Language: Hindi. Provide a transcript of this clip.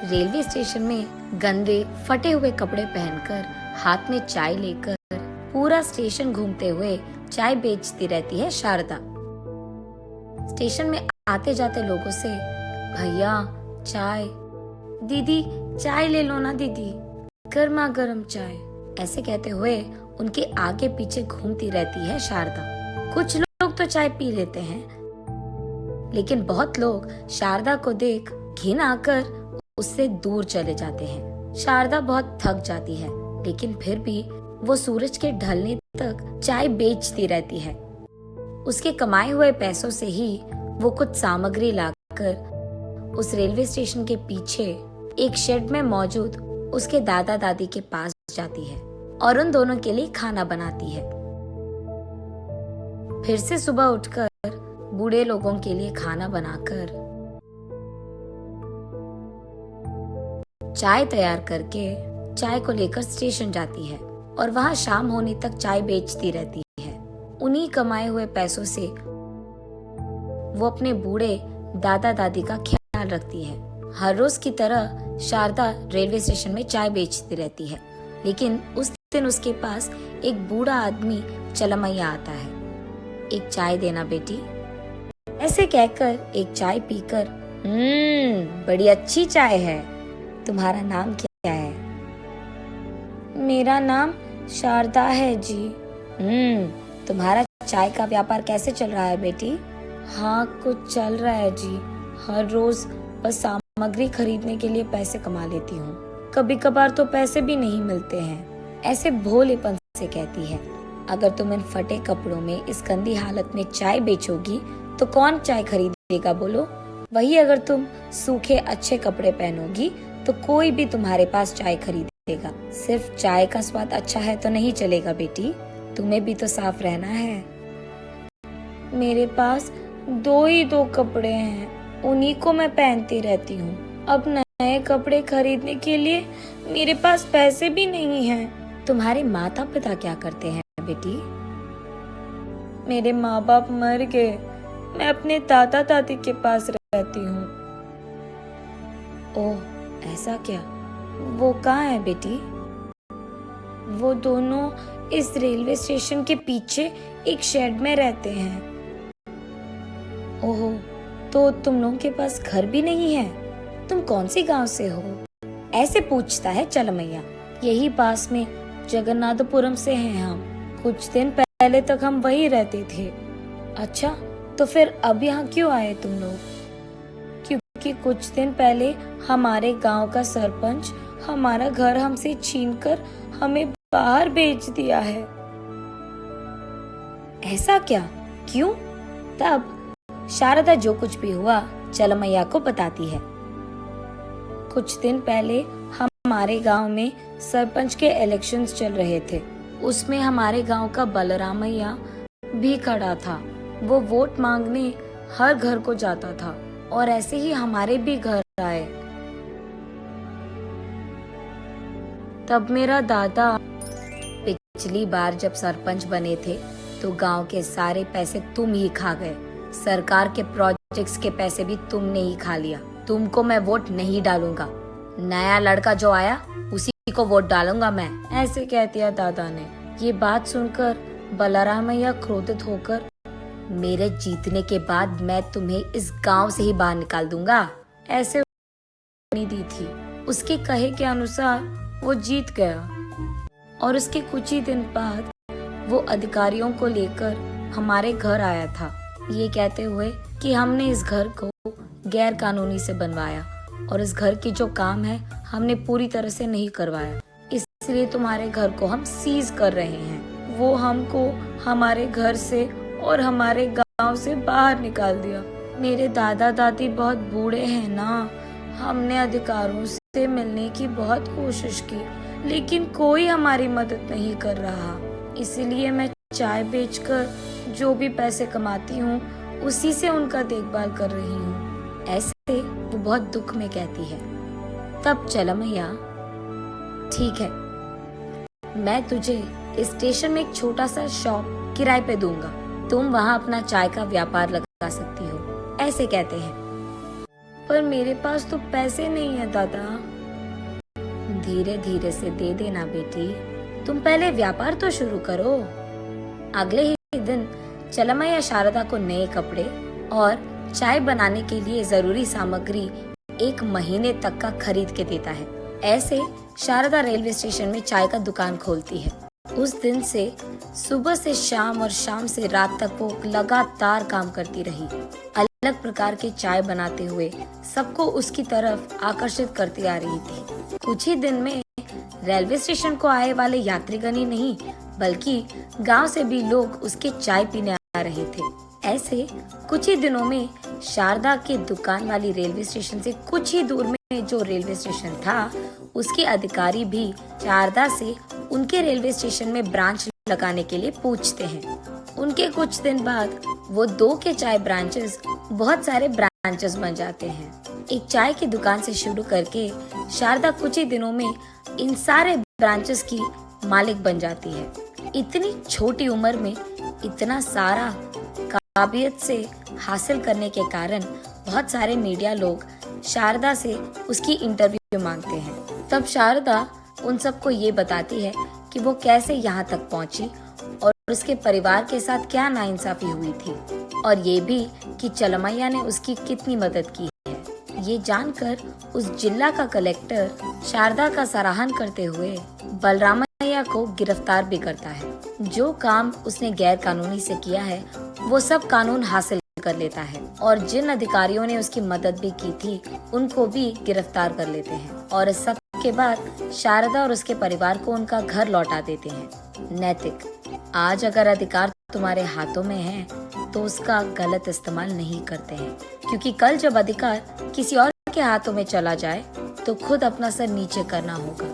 रेलवे स्टेशन में गंदे फटे हुए कपड़े पहनकर हाथ में चाय लेकर पूरा स्टेशन घूमते हुए चाय बेचती रहती है शारदा। स्टेशन में आते जाते लोगों से, भैया चाय, दीदी चाय ले लो ना दीदी, गर्मा गर्म चाय, ऐसे कहते हुए उनके आगे पीछे घूमती रहती है शारदा। कुछ लोग तो चाय पी लेते हैं, लेकिन बहुत लोग शारदा को देख घिन आकर उससे दूर चले जाते हैं। शारदा बहुत थक जाती है, लेकिन फिर भी वो सूरज के ढलने तक चाय बेचती रहती है। उसके कमाए हुए पैसों से ही वो कुछ सामग्री लाकर उस रेलवे स्टेशन के पीछे एक शेड में मौजूद उसके दादा दादी के पास जाती है और उन दोनों के लिए खाना बनाती है। फिर से सुबह उठकर बूढ़े लोगों के लिए खाना बनाकर चाय तैयार करके चाय को लेकर स्टेशन जाती है और वहां शाम होने तक चाय बेचती रहती है। उन्हीं कमाए हुए पैसों से वो अपने बूढ़े दादा दादी का ख्याल रखती है। हर रोज की तरह शारदा रेलवे स्टेशन में चाय बेचती रहती है, लेकिन उस दिन उसके पास एक बूढ़ा आदमी चलमैया आता है। एक चाय देना बेटी, ऐसे कहकर एक चाय पीकर, बड़ी अच्छी चाय है, तुम्हारा नाम क्या है? मेरा नाम शारदा है जी। तुम्हारा चाय का व्यापार कैसे चल रहा है बेटी? हाँ कुछ चल रहा है जी, हर रोज बस सामग्री खरीदने के लिए पैसे कमा लेती हूँ, कभी कभार तो पैसे भी नहीं मिलते हैं, ऐसे भोलेपन से कहती है। अगर तुम इन फटे कपड़ों में इस गंदी हालत में चाय बेचोगी तो कौन चाय खरीदेगा बोलो? वही अगर तुम सूखे अच्छे कपड़े पहनोगी तो कोई भी तुम्हारे पास चाय खरीदेगा। सिर्फ चाय का स्वाद अच्छा है तो नहीं चलेगा बेटी, तुम्हें भी तो साफ रहना है। मेरे पास दो कपड़े हैं, उन्हीं को मैं पहनती रहती हूँ। अब नए कपड़े खरीदने के लिए मेरे पास पैसे भी नहीं हैं। तुम्हारे माता पिता क्या करते हैं बेटी? मेरे माँ बाप मर गए, मैं अपने दादा दादी के पास रहती हूँ। ओह ऐसा क्या? वो कहाँ है बेटी? वो दोनों इस रेलवे स्टेशन के पीछे एक शेड में रहते हैं। ओहो, तो तुम लोगों के पास घर भी नहीं है? तुम कौन सी गांव से हो? ऐसे पूछता है चलमैया। यही पास में जगन्नाथपुरम से हैं हम, कुछ दिन पहले तक हम वही रहते थे। अच्छा, तो फिर अब यहाँ क्यों आए तुम लोग? क्योंकि कुछ दिन पहले हमारे गांव का सरपंच हमारा घर हमसे छीनकर हमें बाहर भेज दिया है। ऐसा क्या? क्यों? तब शारदा जो कुछ भी हुआ चलमैया को बताती है। कुछ दिन पहले हमारे गांव में सरपंच के इलेक्शंस चल रहे थे, उसमें हमारे गांव का बलरामैया भी खड़ा था। वो वोट मांगने हर घर को जाता था और ऐसे ही हमारे भी घर आए। तब मेरा दादा, पिछली बार जब सरपंच बने थे तो गांव के सारे पैसे तुम ही खा गए, सरकार के प्रोजेक्ट्स के पैसे भी तुमने ही खा लिया। तुमको मैं वोट नहीं डालूंगा, नया लड़का जो आया उसी को वोट डालूंगा मैं, ऐसे कहती है दादा ने। ये बात सुनकर बलरामैया क्रोधित होकर, मेरे जीतने के बाद मैं तुम्हें इस गांव से ही बाहर निकाल दूंगा, ऐसे दी थी। उसके कहे के अनुसार वो जीत गया और उसके कुछ ही दिन बाद वो अधिकारियों को लेकर हमारे घर आया था, ये कहते हुए कि हमने इस घर को गैर कानूनी से बनवाया और इस घर की जो काम है हमने पूरी तरह से नहीं करवाया, इसलिए तुम्हारे घर को हम सीज कर रहे हैं। वो हमको हमारे घर से और हमारे गांव से बाहर निकाल दिया। मेरे दादा दादी बहुत बूढ़े हैं ना, हमने अधिकारों से मिलने की बहुत कोशिश की, लेकिन कोई हमारी मदद नहीं कर रहा, इसलिए मैं चाय बेचकर जो भी पैसे कमाती हूँ उसी से उनका देखभाल कर रही हूँ, ऐसे वो बहुत दुख में कहती है। तब चलमैया, ठीक है, मैं तुझे स्टेशन में एक छोटा सा शॉप किराए पे दूंगा, तुम वहाँ अपना चाय का व्यापार लगा सकती हो, ऐसे कहते हैं। पर मेरे पास तो पैसे नहीं है दादा। धीरे धीरे से दे देना बेटी, तुम पहले व्यापार तो शुरू करो। अगले ही दिन चलमैया शारदा को नए कपड़े और चाय बनाने के लिए जरूरी सामग्री 1 महीने तक का खरीद के देता है। ऐसे शारदा रेलवे स्टेशन में चाय का दुकान खोलती है। उस दिन से सुबह से शाम और शाम से रात तक वो लगातार काम करती रही, अलग प्रकार के चाय बनाते हुए सबको उसकी तरफ आकर्षित करती आ रही थी। कुछ ही दिन में रेलवे स्टेशन को आए वाले यात्रीगण ही नहीं बल्कि गांव से भी लोग उसके चाय पीने आ रहे थे। ऐसे कुछ ही दिनों में शारदा के दुकान वाली रेलवे स्टेशन से कुछ ही दूर में जो रेलवे स्टेशन था, उसके अधिकारी भी शारदा से उनके रेलवे स्टेशन में ब्रांच लगाने के लिए पूछते हैं। उनके कुछ दिन बाद वो 2 के चाय ब्रांचेस बहुत सारे ब्रांचेस बन जाते हैं। एक चाय की दुकान से शुरू करके शारदा कुछ ही दिनों में इन सारे ब्रांचेस की मालिक बन जाती है। इतनी छोटी उम्र में इतना सारा काबिलियत से हासिल करने के कारण बहुत सारे मीडिया लोग शारदा से उसकी इंटरव्यू मांगते हैं। तब शारदा उन सबको ये बताती है कि वो कैसे यहाँ तक पहुँची और उसके परिवार के साथ क्या नाइंसाफी हुई थी, और ये भी कि चलमैया ने उसकी कितनी मदद की है। ये जानकर उस जिला का कलेक्टर शारदा का सराहन करते हुए बलरामैया को गिरफ्तार भी करता है। जो काम उसने गैर कानूनी से किया है वो सब कानून हासिल कर लेता है, और जिन अधिकारियों ने उसकी मदद भी की थी उनको भी गिरफ्तार कर लेते हैं, और इस सब के बाद शारदा और उसके परिवार को उनका घर लौटा देते हैं। नैतिक, आज अगर अधिकार तुम्हारे हाथों में है तो उसका गलत इस्तेमाल नहीं करते हैं, क्योंकि कल जब अधिकार किसी और के हाथों में चला जाए तो खुद अपना सर नीचे करना होगा।